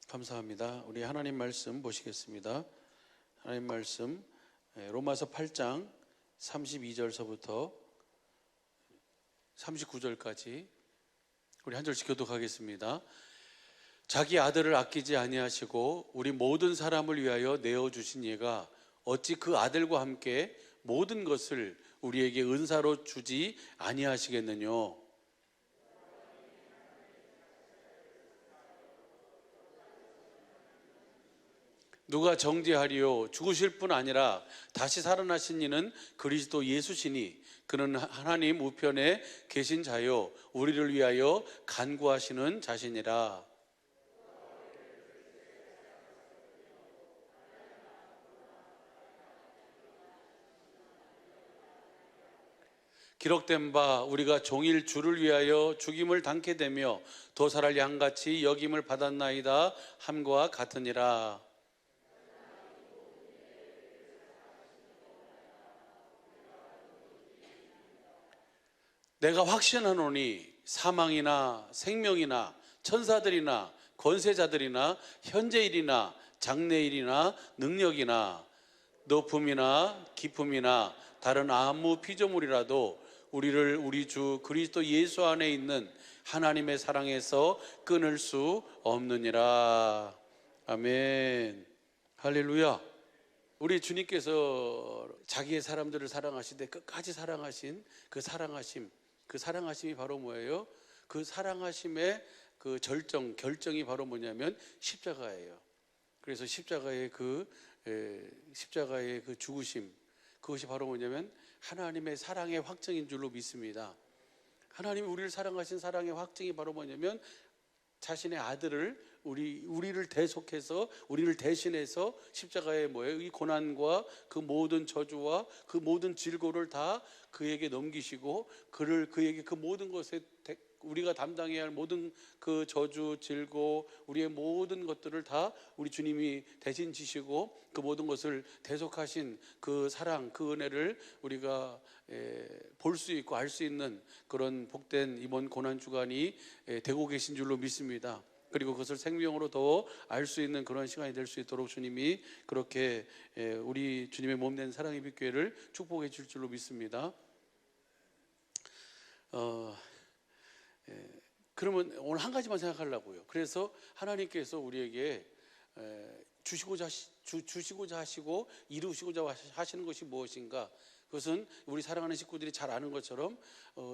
감사합니다. 우리 하나님 말씀 보시겠습니다. 하나님 말씀 로마서 8장 32절서부터 39절까지 우리 한 절씩 교독하겠습니다. 자기 아들을 아끼지 아니하시고 우리 모든 사람을 위하여 내어주신 이가 어찌 그 아들과 함께 모든 것을 우리에게 은사로 주지 아니하시겠느냐. 누가 정죄하리요? 죽으실 뿐 아니라 다시 살아나신 이는 그리스도 예수시니 그는 하나님 우편에 계신 자요 우리를 위하여 간구하시는 자시니라. 기록된 바 우리가 종일 주를 위하여 죽임을 당케 되며 도살할 양같이 여김을 받았나이다 함과 같으니라. 내가 확신하노니 사망이나 생명이나 천사들이나 권세자들이나 현재일이나 장래일이나 능력이나 높음이나 깊음이나 다른 아무 피조물이라도 우리를 우리 주 그리스도 예수 안에 있는 하나님의 사랑에서 끊을 수 없느니라. 아멘. 할렐루야. 우리 주님께서 자기의 사람들을 사랑하시되 끝까지 사랑하신 그 사랑하심이 바로 뭐예요? 그 사랑하심의 그 결정이 바로 뭐냐면 십자가예요. 그래서 십자가의 그 죽으심, 그것이 바로 뭐냐면 하나님의 사랑의 확증인 줄로 믿습니다. 하나님이 우리를 사랑하신 사랑의 확증이 바로 뭐냐면 자신의 아들을 우리를 대속해서 우리를 대신해서 십자가에 뭐예요? 이 고난과 그 모든 저주와 그 모든 질고를 다 그에게 넘기시고 그에게 그 모든 것에 우리가 담당해야 할 모든 그 저주, 질고 우리의 모든 것들을 다 우리 주님이 대신 지시고 그 모든 것을 대속하신 그 사랑, 그 은혜를 우리가 볼 수 있고 알 수 있는 그런 복된 이번 고난 주간이 되고 계신 줄로 믿습니다. 그리고 그것을 생명으로 더 알 수 있는 그런 시간이 될 수 있도록 주님이 그렇게 우리 주님의 몸된 사랑의 빛교회를 축복해 줄 줄로 믿습니다. 그러면 오늘 한 가지만 생각하려고요. 그래서 하나님께서 우리에게 주시고자 하시고 이루시고자 하시는 것이 무엇인가? 그것은 우리 사랑하는 식구들이 잘 아는 것처럼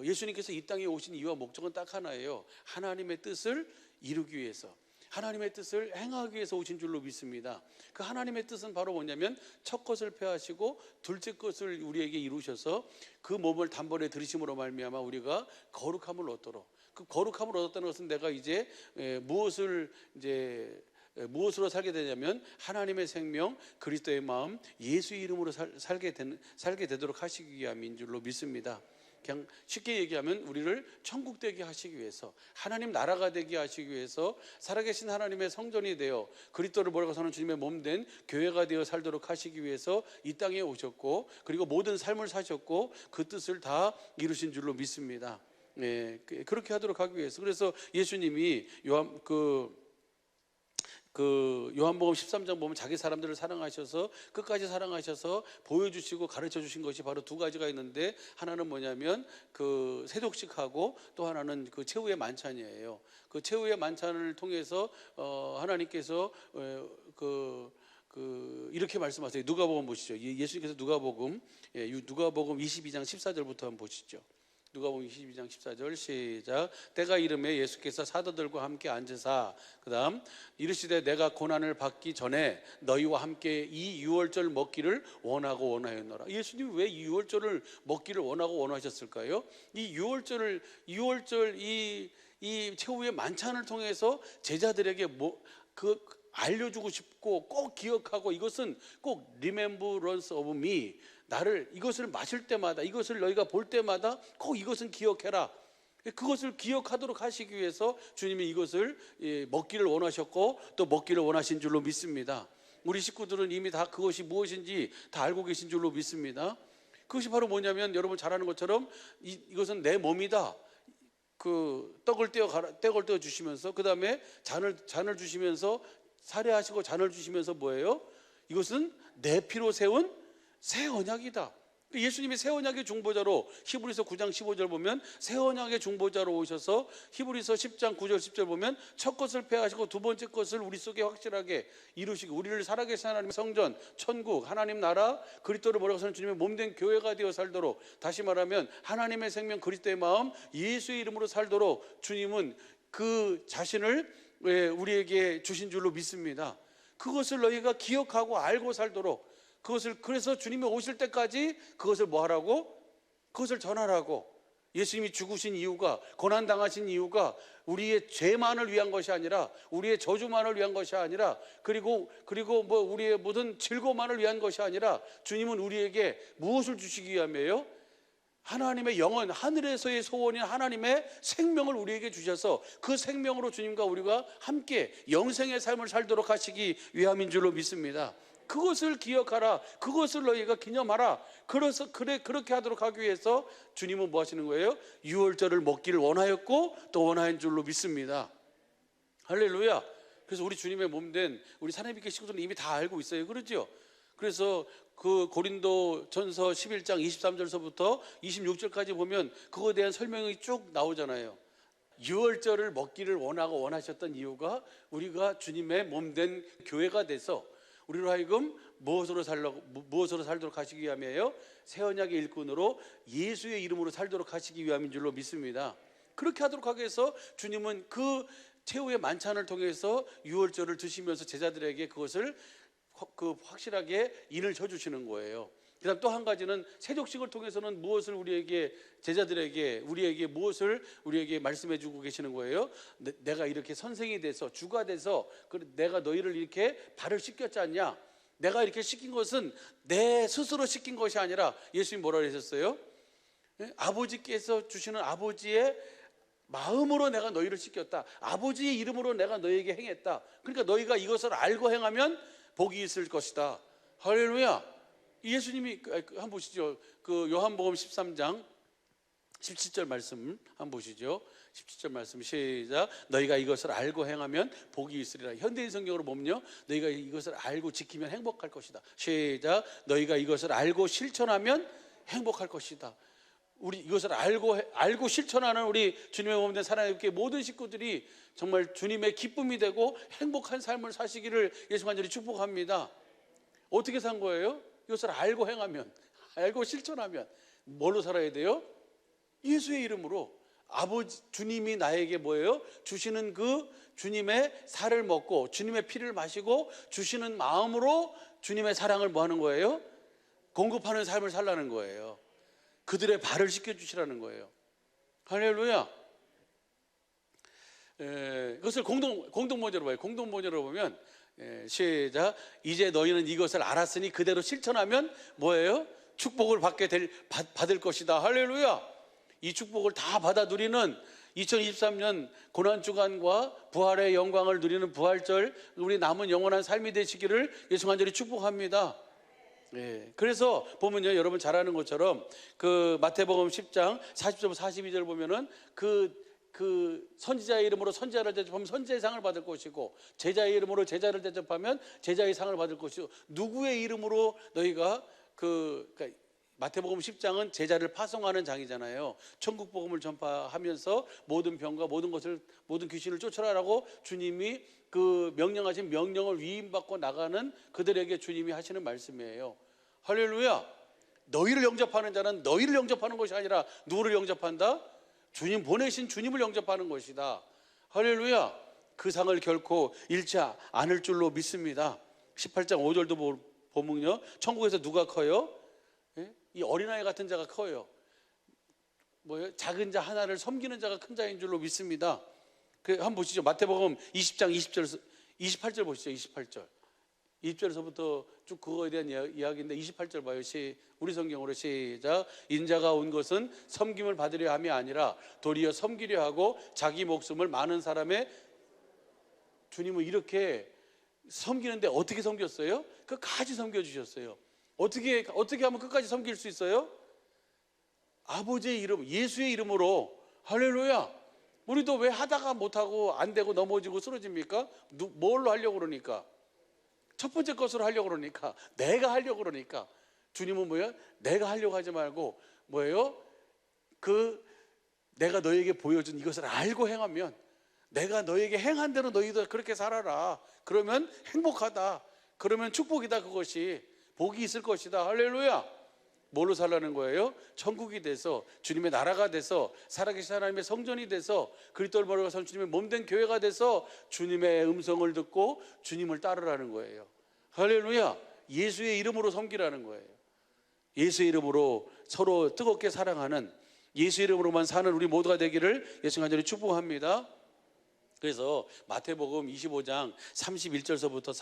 예수님께서 이 땅에 오신 이유와 목적은 딱 하나예요. 하나님의 뜻을 이루기 위해서, 하나님의 뜻을 행하기 위해서 오신 줄로 믿습니다. 그 하나님의 뜻은 바로 뭐냐면 첫 것을 패하시고 둘째 것을 우리에게 이루셔서 그 몸을 단번에 들이심으로 말미암아 우리가 거룩함을 얻도록, 그 거룩함을 얻었다는 것은 내가 이제 무엇으로 살게 되냐면 하나님의 생명, 그리스도의 마음, 예수의 이름으로 살게 되도록 하시기 위함인 줄로 믿습니다. 그냥 쉽게 얘기하면 우리를 천국 되게 하시기 위해서, 하나님 나라가 되게 하시기 위해서 살아계신 하나님의 성전이 되어 그리스도를 몰아가서는 주님의 몸된 교회가 되어 살도록 하시기 위해서 이 땅에 오셨고, 그리고 모든 삶을 사셨고 그 뜻을 다 이루신 줄로 믿습니다. 그렇게 하도록 하기 위해서. 그래서 예수님이 요한복음 13장 보면 자기 사람들을 사랑하셔서 끝까지 사랑하셔서 보여주시고 가르쳐 주신 것이 바로 두 가지가 있는데, 하나는 뭐냐면 그 세독식하고 또 하나는 그 최후의 만찬이에요. 그 최후의 만찬을 통해서 하나님께서 이렇게 말씀하세요. 누가복음 보시죠. 예수님께서 누가복음 22장 14절부터 한번 보시죠. 누가복음 22장 14절 시작. 때가 이르매 예수께서 사도들과 함께 앉으사 그 다음 이르시되 내가 고난을 받기 전에 너희와 함께 이 유월절 먹기를 원하였노라. 예수님이 왜 이 유월절을 먹기를 원하고 원하셨을까요? 이 유월절 이 최후의 만찬을 통해서 제자들에게 알려주고 싶고 꼭 기억하고, 이것은 꼭 remembrance of me, 나를 이것을 마실 때마다, 이것을 너희가 볼 때마다 꼭 이것은 기억해라. 그것을 기억하도록 하시기 위해서 주님이 이것을 먹기를 원하셨고 또 먹기를 원하신 줄로 믿습니다. 우리 식구들은 이미 다 그것이 무엇인지 다 알고 계신 줄로 믿습니다. 그것이 바로 뭐냐면 여러분 잘 아는 것처럼 이것은 내 몸이다. 그 떡을 떼어 주시면서 그 다음에 잔을 주시면서 살해하시고 잔을 주시면서 뭐예요? 이것은 내 피로 세운 새 언약이다. 예수님이 새 언약의 중보자로, 히브리서 9장 15절 보면 새 언약의 중보자로 오셔서 히브리서 10장 9절 10절 보면 첫 것을 폐하시고 두 번째 것을 우리 속에 확실하게 이루시고 우리를 살아계신 하나님의 성전, 천국, 하나님 나라, 그리스도를 몰아가 사는 주님의 몸된 교회가 되어 살도록, 다시 말하면 하나님의 생명 그리스도의 마음 예수의 이름으로 살도록 주님은 그 자신을 우리에게 주신 줄로 믿습니다. 그것을 너희가 기억하고 알고 살도록, 그것을, 그래서 주님이 오실 때까지 그것을 뭐 하라고? 그것을 전하라고. 예수님이 죽으신 이유가, 고난당하신 이유가 우리의 죄만을 위한 것이 아니라, 우리의 저주만을 위한 것이 아니라, 그리고 뭐 우리의 모든 즐거움만을 위한 것이 아니라, 주님은 우리에게 무엇을 주시기 위함이에요? 하나님의 영원, 하늘에서의 소원인 하나님의 생명을 우리에게 주셔서 그 생명으로 주님과 우리가 함께 영생의 삶을 살도록 하시기 위함인 줄로 믿습니다. 그것을 기억하라. 그것을 너희가 기념하라. 그래서 그렇게 하도록 하기 위해서 주님은 뭐 하시는 거예요? 유월절을 먹기를 원하였고 또 원하는 줄로 믿습니다. 할렐루야. 그래서 우리 주님의 몸된 우리 사내비교 식구들은 이미 다 알고 있어요. 그렇죠? 그래서 그 고린도 전서 11장 23절서부터 26절까지 보면 그거에 대한 설명이 쭉 나오잖아요. 유월절을 먹기를 원하셨던 이유가 우리가 주님의 몸된 교회가 돼서 우리로 하여금 무엇으로 살도록 하시기 위함이에요? 새 언약의 일꾼으로 예수의 이름으로 살도록 하시기 위함인 줄로 믿습니다. 그렇게 하도록 하기 위해서 주님은 그 최후의 만찬을 통해서 유월절을 드시면서 제자들에게 그것을 확실하게 인을 쳐주시는 거예요. 그 다음 또 한 가지는 세족식을 통해서는 무엇을 우리에게 무엇을 우리에게 말씀해 주고 계시는 거예요? 내가 이렇게 선생이 돼서 주가 돼서 내가 너희를 이렇게 발을 씻겼지 않냐? 내가 이렇게 씻긴 것은 내 스스로 씻긴 것이 아니라 예수님이 뭐라 그러셨어요? 아버지께서 주시는 아버지의 마음으로 내가 너희를 씻겼다. 아버지의 이름으로 내가 너희에게 행했다. 그러니까 너희가 이것을 알고 행하면 복이 있을 것이다. 할렐루야. 예수님이 한번 보시죠. 그 요한복음 13장 17절 말씀 한번 보시죠. 17절 말씀 시작. 너희가 이것을 알고 행하면 복이 있으리라. 현대인 성경으로 보면요, 너희가 이것을 알고 지키면 행복할 것이다. 시작. 너희가 이것을 알고 실천하면 행복할 것이다. 우리 이것을 알고 실천하는 우리 주님의 몸된 사랑의 모든 식구들이 정말 주님의 기쁨이 되고 행복한 삶을 사시기를 예수 간절히 축복합니다. 어떻게 산 거예요? 이것을 알고 행하면, 알고 실천하면 뭘로 살아야 돼요? 예수의 이름으로. 아버지 주님이 나에게 뭐예요? 주시는 그 주님의 살을 먹고 주님의 피를 마시고 주시는 마음으로 주님의 사랑을 뭐 하는 거예요? 공급하는 삶을 살라는 거예요. 그들의 발을 씻겨주시라는 거예요. 할렐루야. 그것을 공동번역으로 봐요. 공동번역으로 보면 시작. 이제 너희는 이것을 알았으니 그대로 실천하면 뭐예요? 축복을 받을 것이다. 할렐루야. 이 축복을 다 받아 누리는 2023년 고난주간과 부활의 영광을 누리는 부활절, 우리 남은 영원한 삶이 되시기를 예수 간절히 축복합니다. 그래서 보면요, 여러분 잘 아는 것처럼 그 마태복음 10장 40절 42절 보면은 그 선지자의 이름으로 선지자를 대접하면 선지자의 상을 받을 것이고 제자의 이름으로 제자를 대접하면 제자의 상을 받을 것이고, 누구의 이름으로 너희가 그러니까 마태복음 10장은 제자를 파송하는 장이잖아요. 천국 복음을 전파하면서 모든 병과 모든 귀신을 쫓아라라고 주님이 그 명령하신 명령을 위임받고 나가는 그들에게 주님이 하시는 말씀이에요. 할렐루야. 너희를 영접하는 자는 너희를 영접하는 것이 아니라 누구를 영접한다? 주님 보내신 주님을 영접하는 것이다. 할렐루야. 그 상을 결코 잃지 않을 줄로 믿습니다. 18장 5절도 보면요, 천국에서 누가 커요? 이 어린아이 같은 자가 커요. 뭐예요? 작은 자 하나를 섬기는 자가 큰 자인 줄로 믿습니다. 한번 보시죠. 마태복음 20장 28절 보시죠. 28절. 20절에서부터 쭉 그거에 대한 이야기인데 28절 봐요. 우리 성경으로 시작. 인자가 온 것은 섬김을 받으려 함이 아니라 도리어 섬기려 하고 자기 목숨을 많은 사람의, 주님은 이렇게 섬기는데 어떻게 섬겼어요? 끝까지 섬겨주셨어요. 어떻게 하면 끝까지 섬길 수 있어요? 아버지의 이름, 예수의 이름으로. 할렐루야. 우리도 왜 하다가 못하고 안 되고 넘어지고 쓰러집니까? 뭘로 하려고 그러니까? 첫 번째 것으로 하려고 그러니까, 내가 하려고 그러니까. 주님은 뭐예요? 내가 하려고 하지 말고 뭐예요? 내가 너에게 보여준 이것을 알고 행하면, 내가 너에게 행한 대로 너희도 그렇게 살아라. 그러면 행복하다. 그러면 축복이다. 그것이 복이 있을 것이다. 할렐루야. 뭘로 살라는 거예요? 천국이 돼서, 주님의 나라가 돼서, 살아계신 하나님의 성전이 돼서, 그리스도를 머리가 선 주님의 몸된 교회가 돼서 주님의 음성을 듣고 주님을 따르라는 거예요. 할렐루야. 예수의 이름으로 섬기라는 거예요. 예수의 이름으로 서로 뜨겁게 사랑하는, 예수의 이름으로만 사는 우리 모두가 되기를 예수 간절히 축복합니다. 그래서 마태복음 25장 31절서부터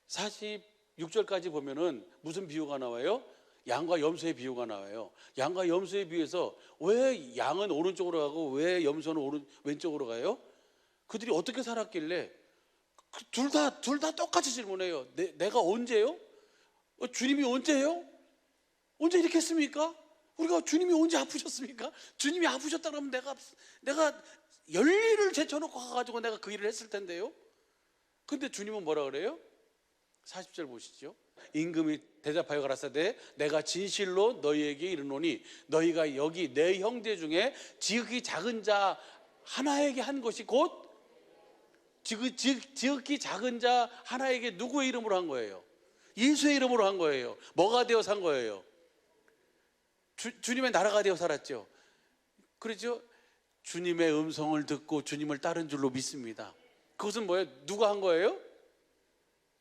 46절까지 보면은 무슨 비유가 나와요? 양과 염소의 비유가 나와요. 양과 염소의 비유에서 왜 양은 오른쪽으로 가고 왜 염소는 왼쪽으로 가요? 그들이 어떻게 살았길래? 둘 다 똑같이 질문해요. 내가 언제요? 주님이 언제요? 언제 이렇게 했습니까? 우리가 주님이 언제 아프셨습니까? 주님이 아프셨다 그러면 내가 열일을 제쳐놓고 가가지고 내가 그 일을 했을 텐데요. 근데 주님은 뭐라 그래요? 40절 보시죠. 임금이 대답하여 가라사대 내가 진실로 너희에게 이르노니 너희가 여기 내 형제 중에 지극히 작은 자 하나에게 한 것이 곧 지극히 작은 자 하나에게 누구의 이름으로 한 거예요? 예수의 이름으로 한 거예요. 뭐가 되어 산 거예요? 주님의 나라가 되어 살았죠. 그렇죠? 주님의 음성을 듣고 주님을 따른 줄로 믿습니다. 그것은 뭐예요? 누가 한 거예요?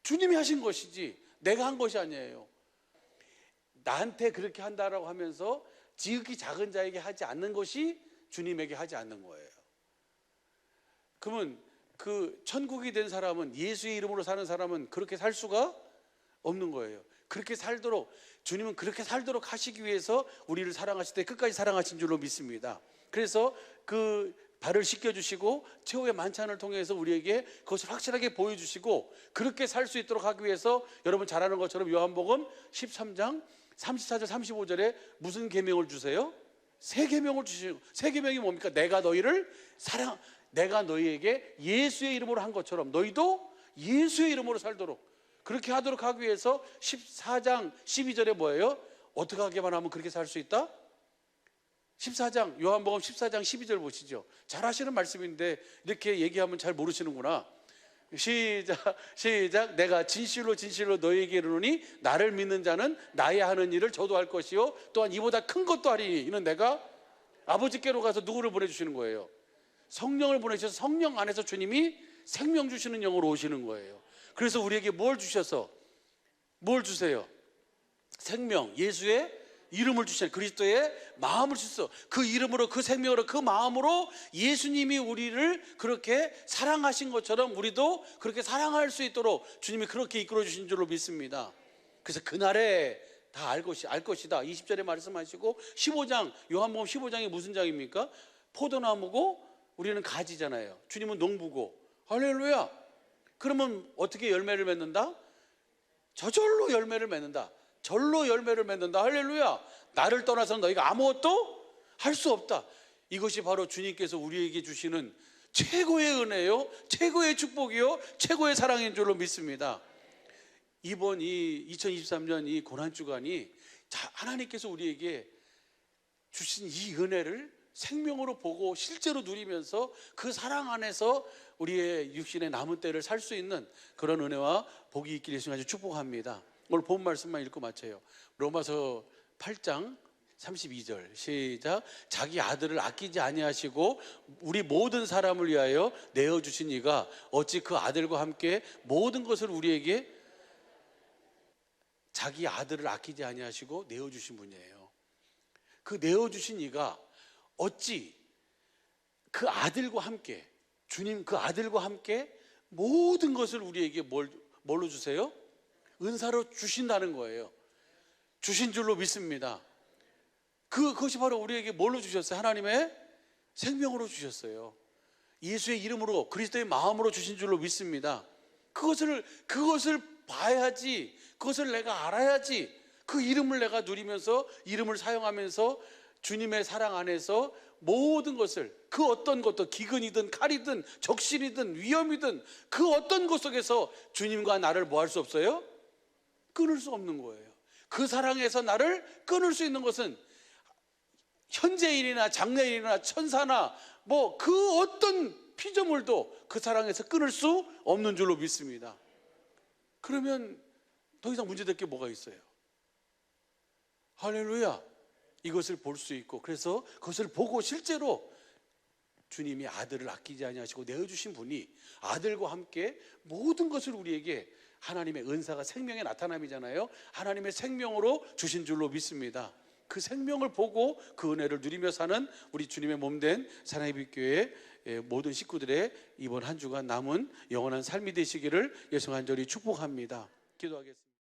주님이 하신 것이지 내가 한 것이 아니에요. 나한테 그렇게 한다라고 하면서 지극히 작은 자에게 하지 않는 것이 주님에게 하지 않는 거예요. 그러면 그 천국이 된 사람은, 예수의 이름으로 사는 사람은 그렇게 살 수가 없는 거예요. 그렇게 살도록, 주님은 그렇게 살도록 하시기 위해서 우리를 사랑하실 때 끝까지 사랑하신 줄로 믿습니다. 그래서 그 발을 씻겨주시고 최후의 만찬을 통해서 우리에게 그것을 확실하게 보여주시고 그렇게 살 수 있도록 하기 위해서 여러분 잘 아는 것처럼 요한복음 13장 34절 35절에 무슨 계명을 주세요? 새 계명을 주시고, 새 계명이 뭡니까? 내가 너희에게 예수의 이름으로 한 것처럼 너희도 예수의 이름으로 살도록, 그렇게 하도록 하기 위해서 14장 12절에 뭐예요? 어떻게 하기만 하면 그렇게 살 수 있다? 14장, 요한복음 14장 12절 보시죠. 잘 하시는 말씀인데 이렇게 얘기하면 잘 모르시는구나. 시작. 내가 진실로 너희에게 이르노니 나를 믿는 자는 나의 하는 일을 저도 할 것이요 또한 이보다 큰 것도 하리니 이는 내가 아버지께로 가서 누구를 보내주시는 거예요? 성령을 보내셔서 성령 안에서 주님이 생명 주시는 영으로 오시는 거예요. 그래서 우리에게 뭘 주셔서, 뭘 주세요? 생명, 예수의 이름을 주신, 그리스도의 마음을 주셔서 그 이름으로, 그 생명으로, 그 마음으로 예수님이 우리를 그렇게 사랑하신 것처럼 우리도 그렇게 사랑할 수 있도록 주님이 그렇게 이끌어 주신 줄로 믿습니다. 그래서 그날에 다 알 것이다 20절에 말씀하시고, 15장, 요한복음 15장이 무슨 장입니까? 포도나무고 우리는 가지잖아요. 주님은 농부고. 할렐루야. 그러면 어떻게 열매를 맺는다? 저절로 열매를 맺는다. 절로 열매를 맺는다. 할렐루야. 나를 떠나서는 너희가 아무것도 할 수 없다. 이것이 바로 주님께서 우리에게 주시는 최고의 은혜요, 최고의 축복이요, 최고의 사랑인 줄로 믿습니다. 이번 이 2023년 이 고난주간이 하나님께서 우리에게 주신 이 은혜를 생명으로 보고 실제로 누리면서 그 사랑 안에서 우리의 육신의 남은 때를 살 수 있는 그런 은혜와 복이 있기를 예수님 아주 축복합니다. 오늘 본 말씀만 읽고 마쳐요. 로마서 8장 32절 시작. 자기 아들을 아끼지 아니하시고 우리 모든 사람을 위하여 내어주신 이가 어찌 그 아들과 함께 모든 것을 우리에게, 자기 아들을 아끼지 아니하시고 내어주신 분이에요. 그 내어주신 이가 어찌 그 아들과 함께, 주님 그 아들과 함께 모든 것을 우리에게 뭘로 주세요? 은사로 주신다는 거예요. 주신 줄로 믿습니다. 그것이 바로 우리에게 뭘로 주셨어요? 하나님의 생명으로 주셨어요. 예수의 이름으로, 그리스도의 마음으로 주신 줄로 믿습니다. 그것을 봐야지, 그것을 내가 알아야지, 그 이름을 내가 누리면서, 이름을 사용하면서 주님의 사랑 안에서 모든 것을, 그 어떤 것도 기근이든 칼이든 적신이든 위험이든 그 어떤 것 속에서 주님과 나를 뭐 할 수 없어요? 끊을 수 없는 거예요. 그 사랑에서 나를 끊을 수 있는 것은 현재일이나 장래일이나 천사나 뭐 그 어떤 피조물도 그 사랑에서 끊을 수 없는 줄로 믿습니다. 그러면 더 이상 문제될 게 뭐가 있어요? 할렐루야. 이것을 볼 수 있고, 그래서 그것을 보고 실제로 주님이 아들을 아끼지 아니하시고 내어주신 분이 아들과 함께 모든 것을 우리에게, 하나님의 은사가 생명의 나타남이잖아요. 하나님의 생명으로 주신 줄로 믿습니다. 그 생명을 보고 그 은혜를 누리며 사는 우리 주님의 몸된 사랑의 빛교회 모든 식구들의 이번 한 주간 남은 영원한 삶이 되시기를 예수 간절히 축복합니다. 기도하겠습니다.